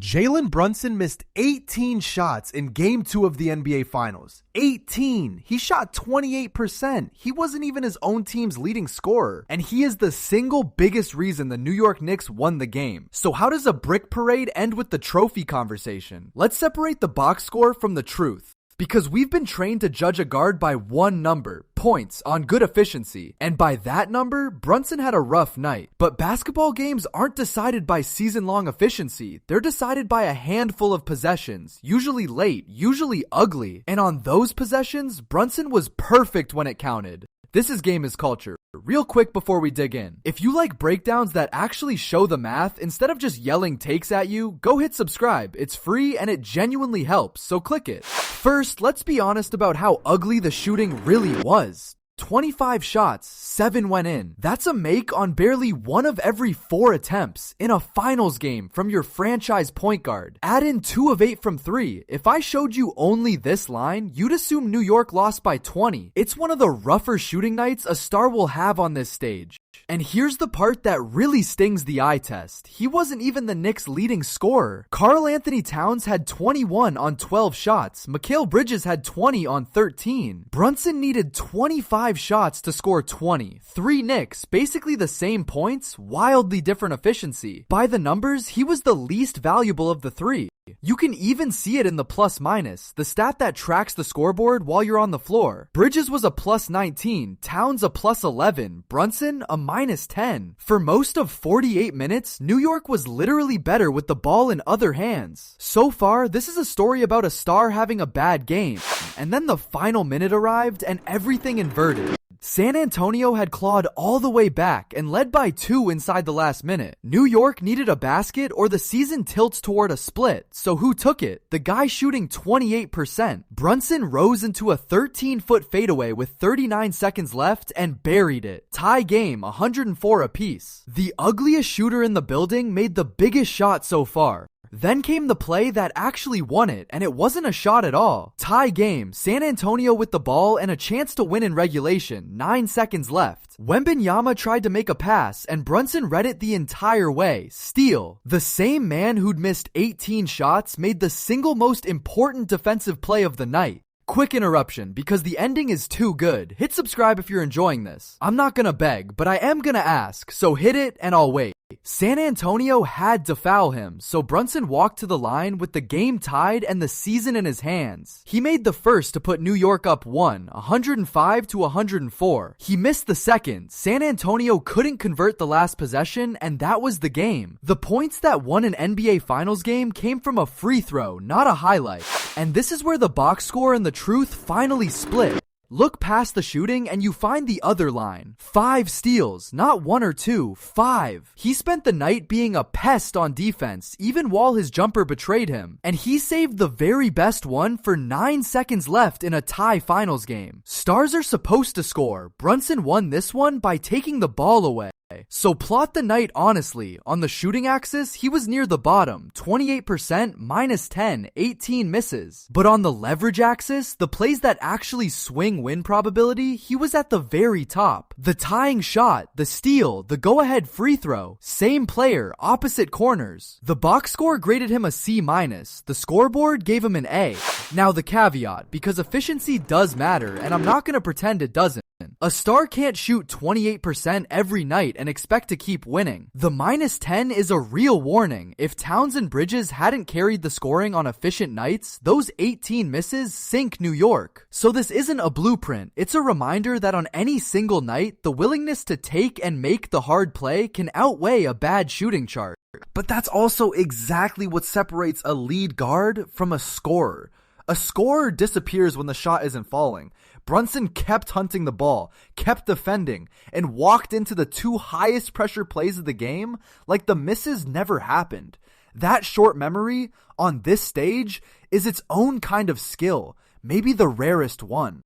Jalen Brunson missed 18 shots in Game 2 of the NBA Finals. 18! He shot 28%. He wasn't even his own team's leading scorer. And he is the single biggest reason the New York Knicks won the game. So how does a brick parade end with the trophy conversation? Let's separate the box score from the truth. Because we've been trained to judge a guard by one number, points, on good efficiency. And by that number, Brunson had a rough night. But basketball games aren't decided by season-long efficiency. They're decided by a handful of possessions, usually late, usually ugly. And on those possessions, Brunson was perfect when it counted. This is Game is Culture. Real quick before we dig in, if you like breakdowns that actually show the math instead of just yelling takes at you, go hit subscribe. It's free and it genuinely helps, so click it. First, let's be honest about how ugly the shooting really was. 25 shots, 7 went in. That's a make on barely 1 of every 4 attempts in a finals game from your franchise point guard. Add in 2 of 8 from 3. If I showed you only this line, you'd assume New York lost by 20. It's one of the rougher shooting nights a star will have on this stage. And here's the part that really stings the eye test. He wasn't even the Knicks' leading scorer. Karl Anthony Towns had 21 on 12 shots. Mikal Bridges had 20 on 13. Brunson needed 25 shots to score 20. 3 Knicks, basically the same points, wildly different efficiency. By the numbers, he was the least valuable of the 3. You can even see it in the plus minus, the stat that tracks the scoreboard while you're on the floor. Bridges was a plus 19, Towns a plus 11, Brunson a minus 10. For most of 48 minutes, New York was literally better with the ball in other hands. So far, this is a story about a star having a bad game. And then the final minute arrived and everything inverted. San Antonio had clawed all the way back and led by 2 inside the last minute. New York needed a basket or the season tilts toward a split. So who took it? The guy shooting 28%. Brunson rose into a 13-foot fadeaway with 39 seconds left and buried it. Tie game, 104 apiece. The ugliest shooter in the building made the biggest shot so far. Then came the play that actually won it, and it wasn't a shot at all. Tie game, San Antonio with the ball and a chance to win in regulation, 9 seconds left. Wembanyama tried to make a pass, and Brunson read it the entire way. Steal. The same man who'd missed 18 shots made the single most important defensive play of the night. Quick interruption, because the ending is too good. Hit subscribe if you're enjoying this. I'm not gonna beg, but I am gonna ask, so hit it and I'll wait. San Antonio had to foul him, so Brunson walked to the line with the game tied and the season in his hands. He made the first to put New York up 105 to 104. He missed the second. San Antonio couldn't convert the last possession, and that was the game. The points that won an NBA Finals game came from a free throw, not a highlight. And this is where the box score and the truth finally split. Look past the shooting and you find the other line. 5 steals, not 1 or 2, 5. He spent the night being a pest on defense, even while his jumper betrayed him. And he saved the very best one for 9 seconds left in a tie finals game. Stars are supposed to score. Brunson won this one by taking the ball away. So plot the night honestly. On the shooting axis, he was near the bottom, 28%, minus 10, 18 misses. But on the leverage axis, the plays that actually swing win probability, he was at the very top. The tying shot, the steal, the go-ahead free throw, same player, opposite corners. The box score graded him a C-. The scoreboard gave him an A. Now the caveat, because efficiency does matter, and I'm not gonna pretend it doesn't. A star can't shoot 28% every night and expect to keep winning. The minus 10 is a real warning. If Towns and Bridges hadn't carried the scoring on efficient nights, those 18 misses sink New York. So this isn't a blueprint. It's a reminder that on any single night, the willingness to take and make the hard play can outweigh a bad shooting chart. But that's also exactly what separates a lead guard from a scorer. A scorer disappears when the shot isn't falling. Brunson kept hunting the ball, kept defending, and walked into the 2 highest pressure plays of the game like the misses never happened. That short memory, on this stage, is its own kind of skill, maybe the rarest one.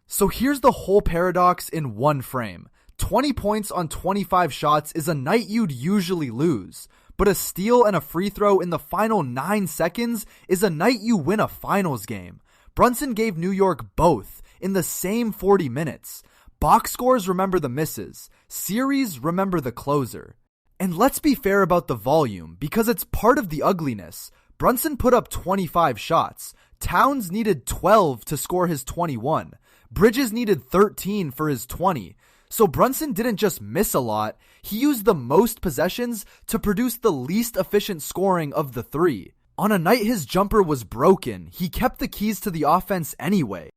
So here's the whole paradox in one frame. 20 points on 25 shots is a night you'd usually lose. But a steal and a free throw in the final 9 seconds is a night you win a finals game. Brunson gave New York both in the same 40 minutes. Box scores remember the misses. Series remember the closer. And let's be fair about the volume, because it's part of the ugliness. Brunson put up 25 shots. Towns needed 12 to score his 21. Bridges needed 13 for his 20. So Brunson didn't just miss a lot, he used the most possessions to produce the least efficient scoring of the three. On a night his jumper was broken, he kept the keys to the offense anyway,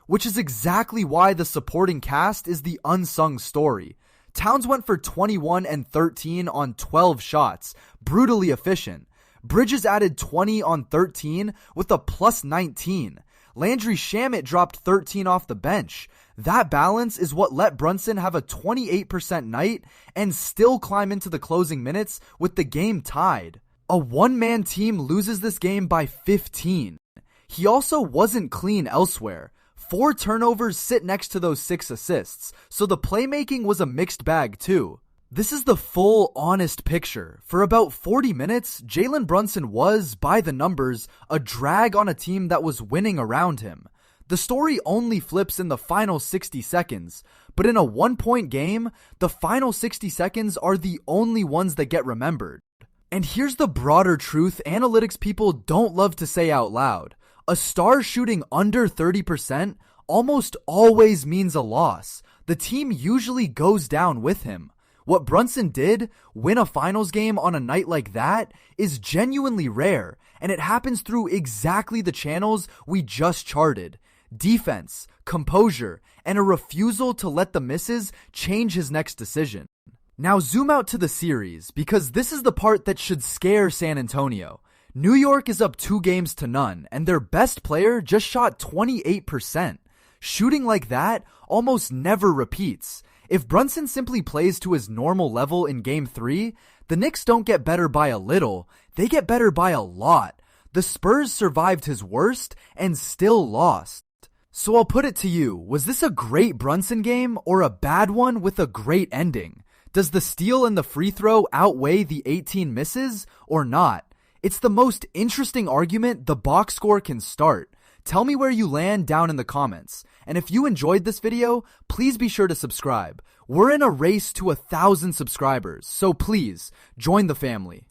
which is exactly why the supporting cast is the unsung story. Towns went for 21 and 13 on 12 shots, brutally efficient. Bridges added 20 on 13 with a plus 19. Landry Shamet dropped 13 off the bench. That balance is what let Brunson have a 28% night and still climb into the closing minutes with the game tied. A one-man team loses this game by 15. He also wasn't clean elsewhere. 4 turnovers sit next to those 6 assists, so the playmaking was a mixed bag too. This is the full, honest picture. For about 40 minutes, Jalen Brunson was, by the numbers, a drag on a team that was winning around him. The story only flips in the final 60 seconds, but in a one-point game, the final 60 seconds are the only ones that get remembered. And here's the broader truth analytics people don't love to say out loud. A star shooting under 30% almost always means a loss. The team usually goes down with him. What Brunson did, win a finals game on a night like that, is genuinely rare, and it happens through exactly the channels we just charted. Defense, composure, and a refusal to let the misses change his next decision. Now zoom out to the series, because this is the part that should scare San Antonio. New York is up 2-0, and their best player just shot 28%. Shooting like that almost never repeats. If Brunson simply plays to his normal level in Game 3, the Knicks don't get better by a little, they get better by a lot. The Spurs survived his worst and still lost. So I'll put it to you, was this a great Brunson game or a bad one with a great ending? Does the steal and the free throw outweigh the 18 misses or not? It's the most interesting argument the box score can start. Tell me where you land down in the comments. And if you enjoyed this video, please be sure to subscribe. We're in a race to 1,000 subscribers, so please join the family.